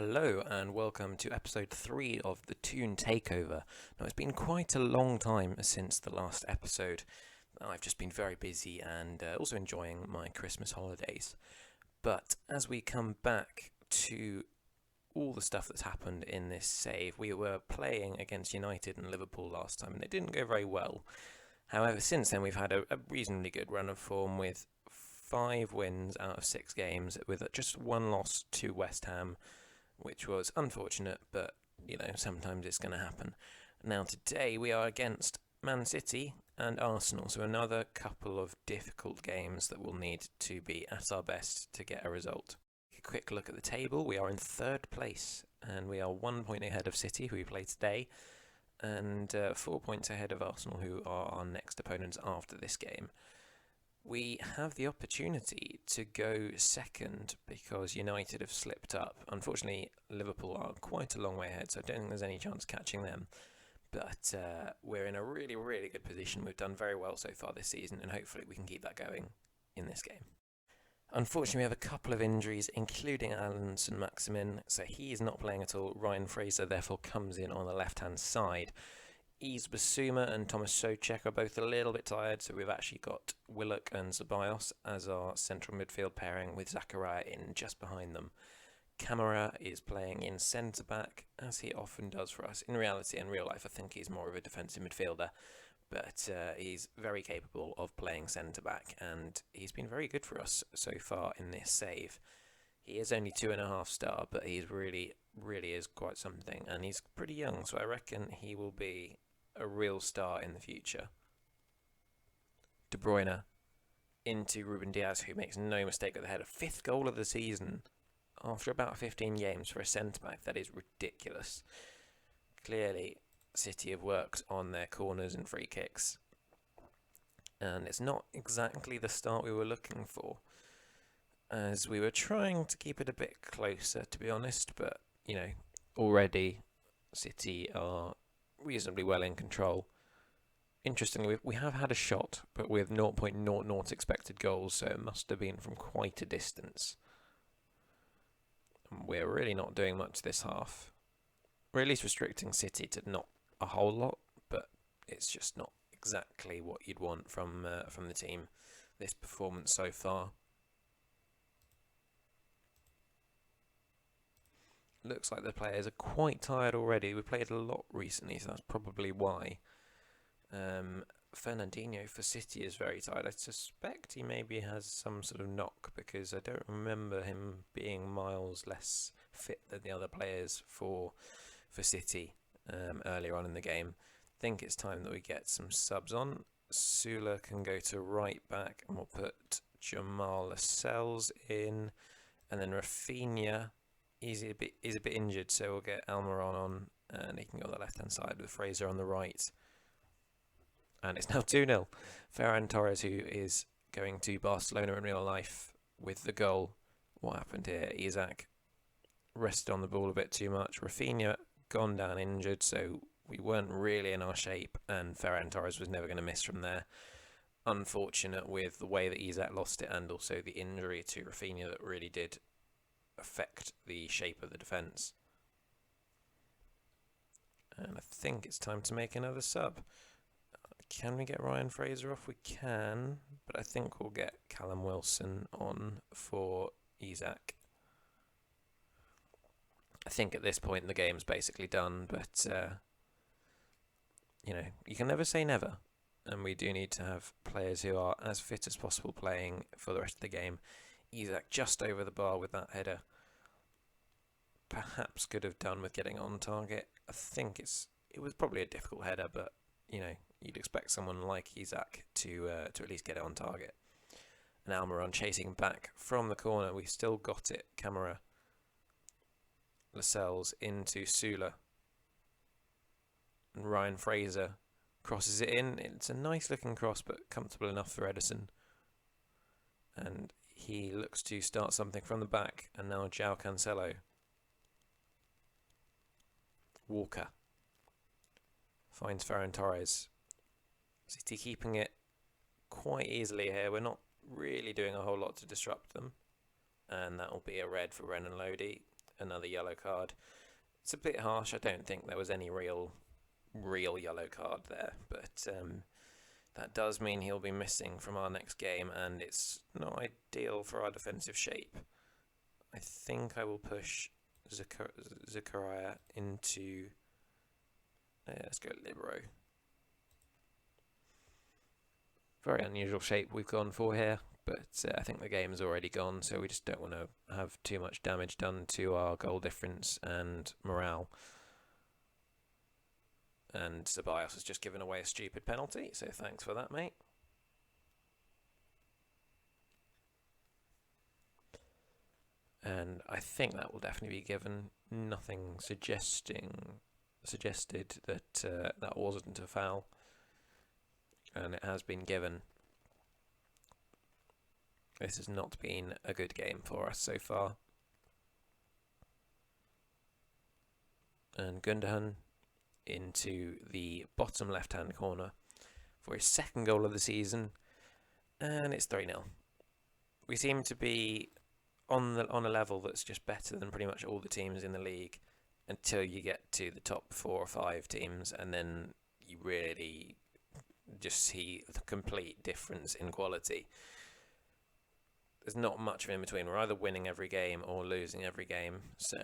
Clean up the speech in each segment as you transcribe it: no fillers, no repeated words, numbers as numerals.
Hello and welcome to episode 3 of the TOON TAKEOVER. Now it's been quite a long time since the last episode. I've just been very busy and also enjoying my Christmas holidays. But as we come back to all the stuff that's happened in this save, we were playing against United and Liverpool last time and it didn't go very well. However, since then we've had a reasonably good run of form with 5 wins out of 6 games with just 1 loss to West Ham, which was unfortunate, but, sometimes it's going to happen. Now, today we are against Man City and Arsenal, so another couple of difficult games that we'll need to be at our best to get a result. A quick look at the table. We are in 3rd place, and we are 1 point ahead of City, who we play today, and 4 points ahead of Arsenal, who are our next opponents after this game. We have the opportunity to go second because United have slipped up. Unfortunately, Liverpool are quite a long way ahead, so I don't think there's any chance of catching them. But we're in a really, really good position. We've done very well so far this season, and hopefully we can keep that going in this game. Unfortunately, we have a couple of injuries, including Alan St-Maximin, so he is not playing at all. Ryan Fraser therefore comes in on the left-hand side. Yves Bissouma and Thomas Soucek are both a little bit tired, so we've actually got Willock and Ceballos as our central midfield pairing with Zakaria in just behind them. Camara is playing in centre-back, as he often does for us. In reality and real life, I think he's more of a defensive midfielder, but he's very capable of playing centre-back, and he's been very good for us so far in this save. He is only 2.5 star, but he's really is quite something, and he's pretty young, so I reckon he will be a real star in the future. De Bruyne into Ruben Diaz, who makes no mistake at the header. 5th goal of the season after about 15 games for a centre-back. That is ridiculous. Clearly, City have worked on their corners and free kicks, and it's not exactly the start we were looking for, as we were trying to keep it a bit closer, to be honest, but, already City are reasonably well in control. Interestingly, we have had a shot, but with 0.00 expected goals, so it must have been from quite a distance. And we're really not doing much this half. We're at least restricting City to not a whole lot, but it's just not exactly what you'd want from the team, this performance so far. Looks like the players are quite tired already. We played a lot recently, so that's probably why. Fernandinho for City is very tired. I suspect he maybe has some sort of knock, because I don't remember him being miles less fit than the other players for City earlier on in the game. I think it's time that we get some subs on. Sula can go to right back, and we'll put Jamal Lascelles in, and then Rafinha. He's a bit injured, so we'll get Almiron on, and he can go on the left-hand side with Fraser on the right. And it's now 2-0. Ferran Torres, who is going to Barcelona in real life with the goal. What happened here? Isaac rested on the ball a bit too much. Rafinha gone down injured, so we weren't really in our shape, and Ferran Torres was never going to miss from there. Unfortunate with the way that Isaac lost it, and also the injury to Rafinha that really did affect the shape of the defence. And I think it's time to make another sub. Can we get Ryan Fraser off? We can, but I think we'll get Callum Wilson on for Isaac. I think at this point the game's basically done, but you can never say never, and we do need to have players who are as fit as possible playing for the rest of the game. Isaac just over the bar with that header. Perhaps could have done with getting on target. I think it was probably a difficult header, but you'd expect someone like Isaac to at least get it on target. And Almiron chasing back from the corner. We still got it. Camara, Lascelles into Sula, and Ryan Fraser crosses it in. It's a nice looking cross, but comfortable enough for Ederson. And he looks to start something from the back, and now João Cancelo. Walker finds Ferran Torres. City keeping it quite easily here. We're not really doing a whole lot to disrupt them. And that will be a red for Renan Lodi. another yellow card. It's a bit harsh. I don't think there was any real yellow card there, but that does mean he'll be missing from our next game, and it's not ideal for our defensive shape. I think I will push Zakaria into... let's go Libero. Very unusual shape we've gone for here, but I think the game is already gone, so we just don't want to have too much damage done to our goal difference and morale. And Ceballos has just given away a stupid penalty, so thanks for that, mate. And I think that will definitely be given. Nothing suggested that that wasn't a foul, and it has been given. This has not been a good game for us so far. And Gundogan into the bottom left-hand corner for his second goal of the season, and it's 3-0. We seem to be on a level that's just better than pretty much all the teams in the league until you get to the top 4 or 5 teams, and then you really just see the complete difference in quality. There's not much of in between. We're either winning every game or losing every game, so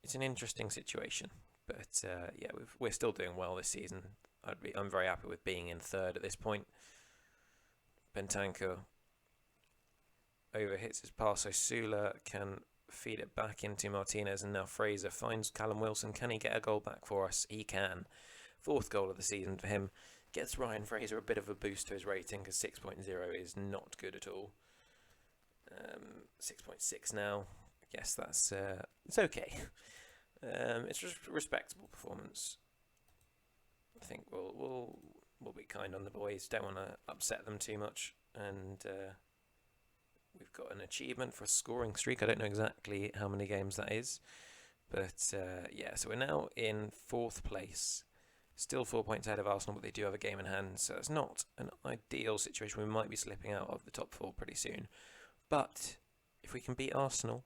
it's an interesting situation. But yeah, we're still doing well this season. I'm very happy with being in third at this point. Bentancur overhits his pass, so Sula can feed it back into Martinez, and now Fraser finds Callum Wilson. Can he get a goal back for us? He can. 4th goal of the season for him. Gets Ryan Fraser a bit of a boost to his rating, because 6.0 is not good at all. 6.6 now. I guess that's it's okay. It's a respectable performance. I think we'll be kind on the boys. Don't want to upset them too much, and we've got an achievement for a scoring streak. I don't know exactly how many games that is, but yeah. So we're now in 4th place, still 4 points ahead of Arsenal, but they do have a game in hand. So it's not an ideal situation. We might be slipping out of the top 4 pretty soon, but if we can beat Arsenal,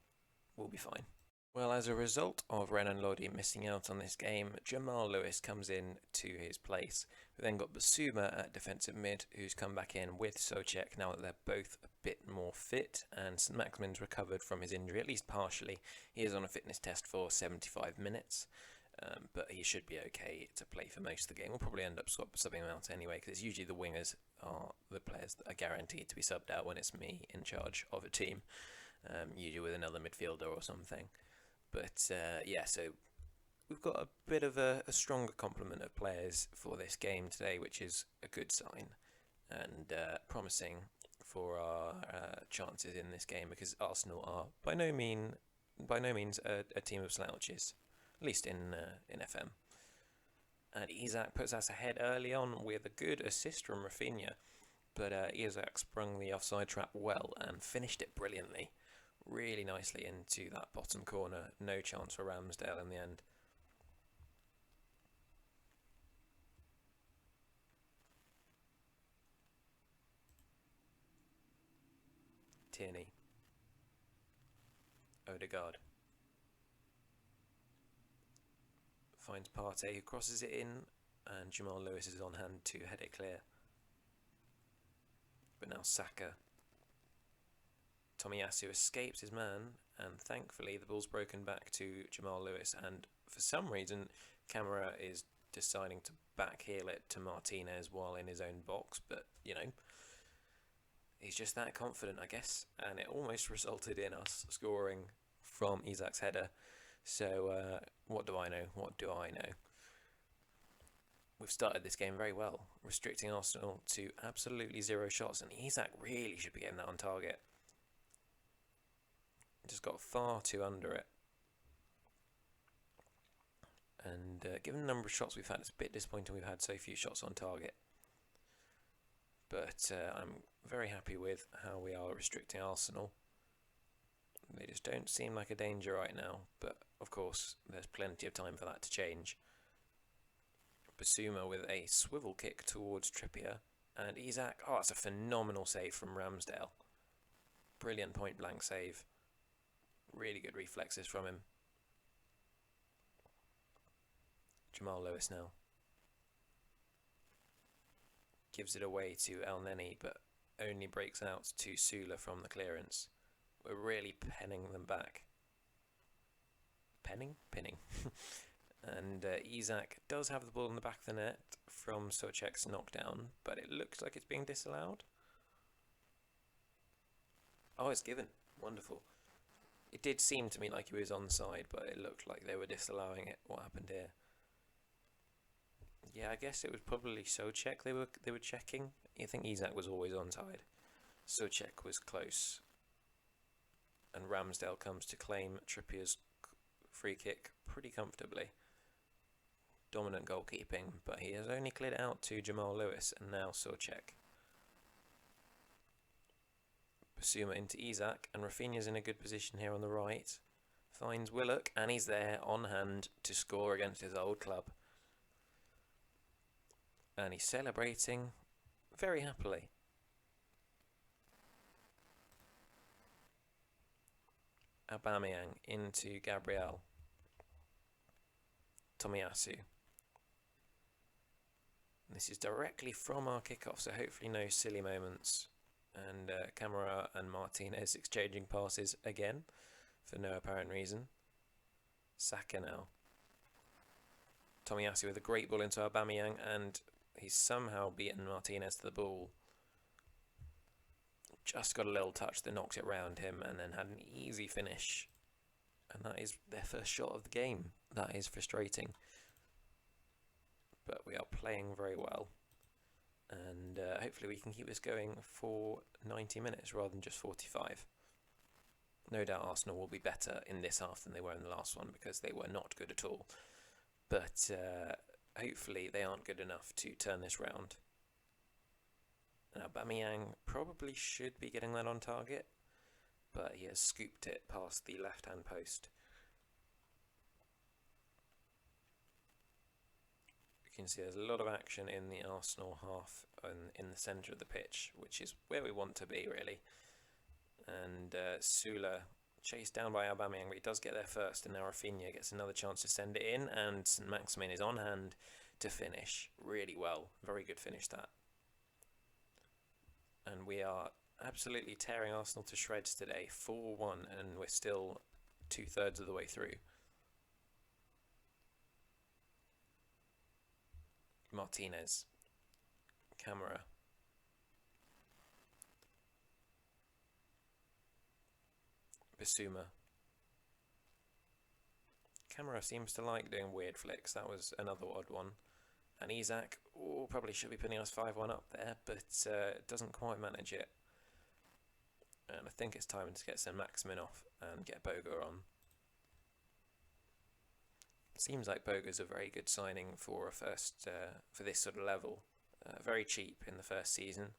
we'll be fine. Well, as a result of Renan Lodi missing out on this game, Jamal Lewis comes in to his place. We've then got Basuma at defensive mid, who's come back in with Souček now that they're both a bit more fit, and St. Maximin's recovered from his injury, at least partially. He is on a fitness test for 75 minutes, but he should be okay to play for most of the game. We'll probably end up subbing him out anyway, because it's usually the wingers are the players that are guaranteed to be subbed out when it's me in charge of a team, usually with another midfielder or something. But yeah, so we've got a bit of a stronger complement of players for this game today, which is a good sign and promising for our chances in this game, because Arsenal are by no means a team of slouches, at least in FM. And Isak puts us ahead early on with a good assist from Rafinha, but Isak sprung the offside trap well and finished it brilliantly. Really nicely into that bottom corner. No chance for Ramsdale in the end. Tierney. Odegaard. Finds Partey, who crosses it in, and Jamal Lewis is on hand to head it clear. But now Saka. Tomiyasu escapes his man, and thankfully the ball's broken back to Jamal Lewis, and for some reason Camara is deciding to backheel it to Martinez while in his own box, but you know, he's just that confident, I guess, and it almost resulted in us scoring from Isak's header. So what do I know? What do I know? We've started this game very well, restricting Arsenal to absolutely 0 shots, and Isak really should be getting that on target. Just got far too under it, and given the number of shots we've had, it's a bit disappointing we've had so few shots on target, but I'm very happy with how we are restricting Arsenal. They just don't seem like a danger right now, but of course there's plenty of time for that to change. Basuma with a swivel kick towards Trippier, and Isak, oh, it's a phenomenal save from Ramsdale. Brilliant point blank save. Really good reflexes from him. Jamal Lewis now. Gives it away to El Neni, but only breaks out to Sula from the clearance. We're really penning them back. Pinning? And Isak does have the ball in the back of the net from Souček's knockdown, but it looks like it's being disallowed. Oh, it's given. Wonderful. It did seem to me like he was onside, but it looked like they were disallowing it. What happened here? Yeah, I guess it was probably Souček they were checking. I think Isak was always onside. Souček was close. And Ramsdale comes to claim Trippier's free kick pretty comfortably. Dominant goalkeeping, but he has only cleared it out to Jamal Lewis and now Souček. Basuma into Isak, and Rafinha's in a good position here on the right. Finds Willock, and he's there on hand to score against his old club. And he's celebrating very happily. Aubameyang into Gabriel. Tomiyasu. This is directly from our kickoff, so hopefully no silly moments. And Camara and Martinez exchanging passes again for no apparent reason. Saka now. Tomiyasu with a great ball into Aubameyang, and he's somehow beaten Martinez to the ball. Just got a little touch that knocks it round him, and then had an easy finish. And that is their first shot of the game. That is frustrating. But we are playing very well. And hopefully we can keep this going for 90 minutes rather than just 45. No doubt Arsenal will be better in this half than they were in the last one, because they were not good at all. But hopefully they aren't good enough to turn this round. Now Aubameyang probably should be getting that on target, but he has scooped it past the left-hand post. You can see there's a lot of action in the Arsenal half and in the centre of the pitch, which is where we want to be really. And Sula chased down by Aubameyang, but he does get there first, and now Rafinha gets another chance to send it in, and St. Maximin is on hand to finish really well. Very good finish that. And we are absolutely tearing Arsenal to shreds today, 4-1, and we're still 2/3 of the way through. Martinez. Camara. Basuma. Camara seems to like doing weird flicks. That was another odd one. And Isak probably should be putting us 5-1 up there, but doesn't quite manage it. And I think it's time to get St. Maximin off and get Boga on. Seems like Boga's a very good signing for a first for this sort of level. Very cheap in the first season,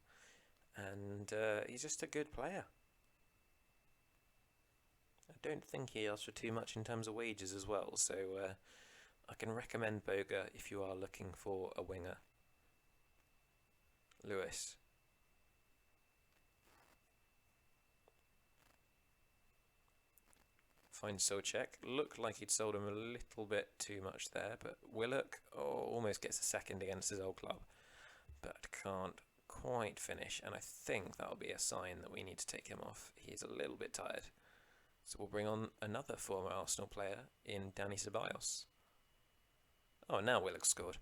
and he's just a good player. I don't think he asks for too much in terms of wages as well, so I can recommend Boga if you are looking for a winger. Lewis. Finds Souček. Looked like he'd sold him a little bit too much there, but Willock almost gets a second against his old club, but can't quite finish, and I think that'll be a sign that we need to take him off. He's a little bit tired. So we'll bring on another former Arsenal player in Dani Ceballos. Oh, now Willock scored.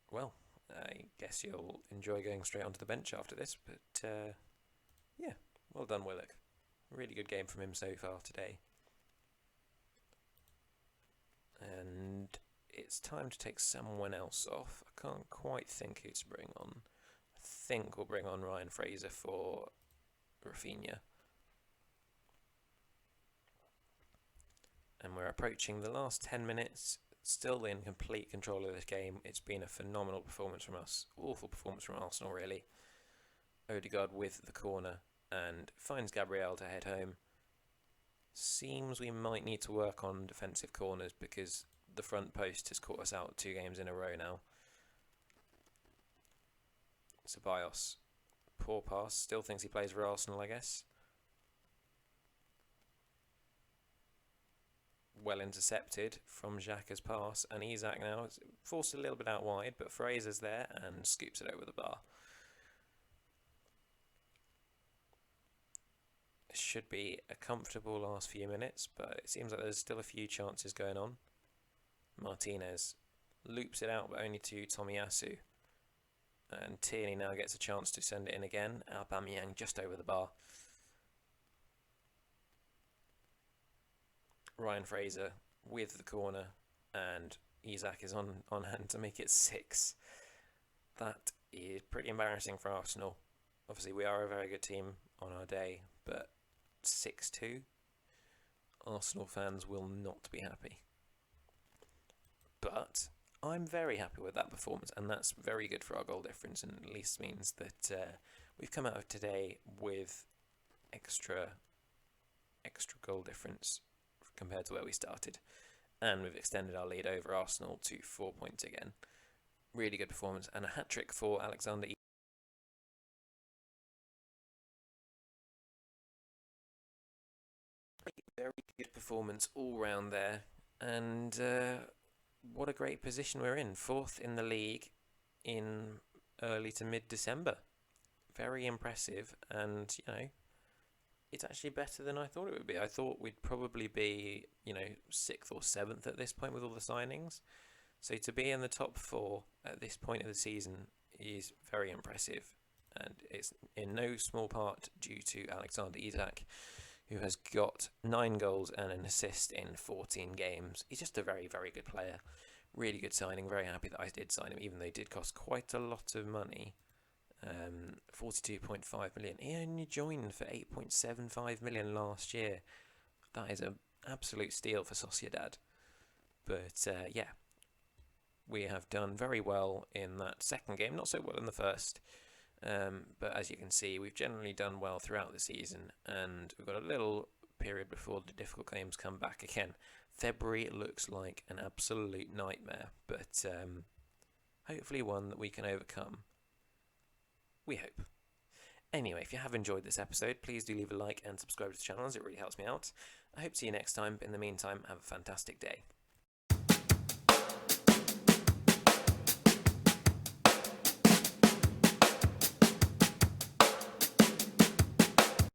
Well, I guess you'll enjoy going straight onto the bench after this, but yeah, well done Willock. Really good game from him so far today. And it's time to take someone else off. I can't quite think who to bring on. I think we'll bring on Ryan Fraser for Rafinha. And we're approaching the last 10 minutes, still in complete control of this game. It's been a phenomenal performance from us. Awful performance from Arsenal, really. Odegaard with the corner and finds Gabriel to head home. Seems we might need to work on defensive corners because the front post has caught us out 2 games in a row now. Ceballos Poor pass. Still thinks he plays for Arsenal, I guess. Well intercepted from Xhaka's pass, and Isak now is forced a little bit out wide, but Fraser's there and scoops it over the bar. It should be a comfortable last few minutes, but it seems like there's still a few chances going on. Martinez loops it out, but only to Tomiyasu. And Tierney now gets a chance to send it in again. Aubameyang just over the bar. Ryan Fraser with the corner, and Isak is on hand to make it 6. That is pretty embarrassing for Arsenal. Obviously, we are a very good team on our day, but 6-2, Arsenal fans will not be happy. But I'm very happy with that performance, and that's very good for our goal difference, and at least means that we've come out of today with extra goal difference compared to where we started, and we've extended our lead over Arsenal to 4 points again. Really good performance, and a hat-trick for Alexander. Very good performance all round there, and what a great position we're in. 4th in the league in early to mid-December. Very impressive, and, it's actually better than I thought it would be. I thought we'd probably be, 6th or 7th at this point with all the signings. So to be in the top 4 at this point of the season is very impressive, and it's in no small part due to Alexander Isak, who has got 9 goals and an assist in 14 games. He's just a very, very good player. Really good signing. Very happy that I did sign him, even though he did cost quite a lot of money. 42.5 million. He only joined for 8.75 million last year. That is an absolute steal for Sociedad. But yeah, we have done very well in that second game. Not so well in the first. But as you can see, we've generally done well throughout the season, and we've got a little period before the difficult games come back again. February looks like an absolute nightmare, but hopefully one that we can overcome. We hope. Anyway, if you have enjoyed this episode, please do leave a like and subscribe to the channel, as it really helps me out. I hope to see you next time, but in the meantime, have a fantastic day.